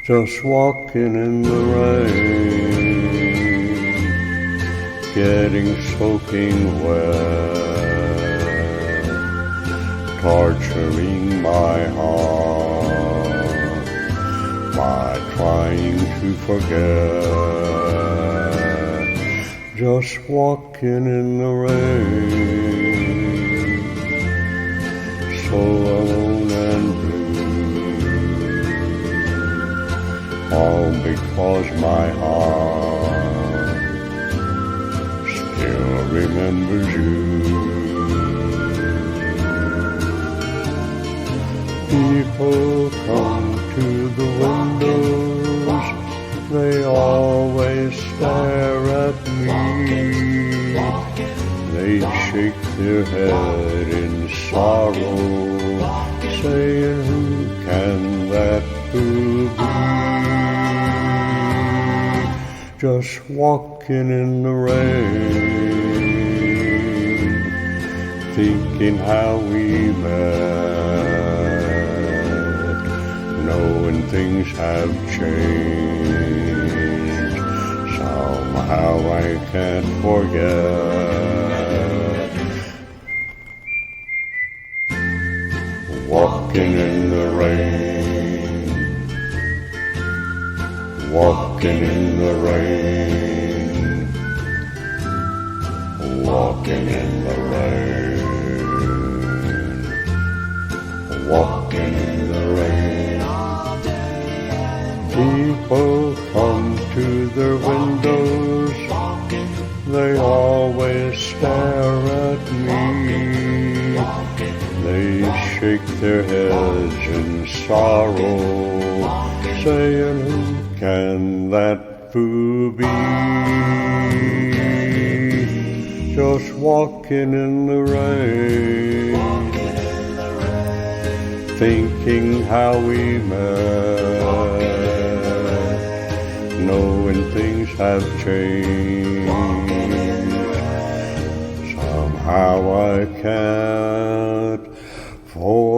just walking in the rain, getting soaking wet, torturing my heart by trying to forget, just walking in the rain, so alone and blue. All because my heart still remembers you. People come to the windows, they always stare at me. They shake their head in sorrow, saying, who can that fool be? Just walking in the rain, thinking how we met, knowing things have changed. Somehow I can't forget. Walking in the rain, walking in the rain, walking in the rain, walking in the rain. People come to their windows, they always stare at me. They shake their heads in sorrow, saying, who can that fool be? Just walking in the rain, thinking how we met, knowing things have changed. Somehow I can't forget.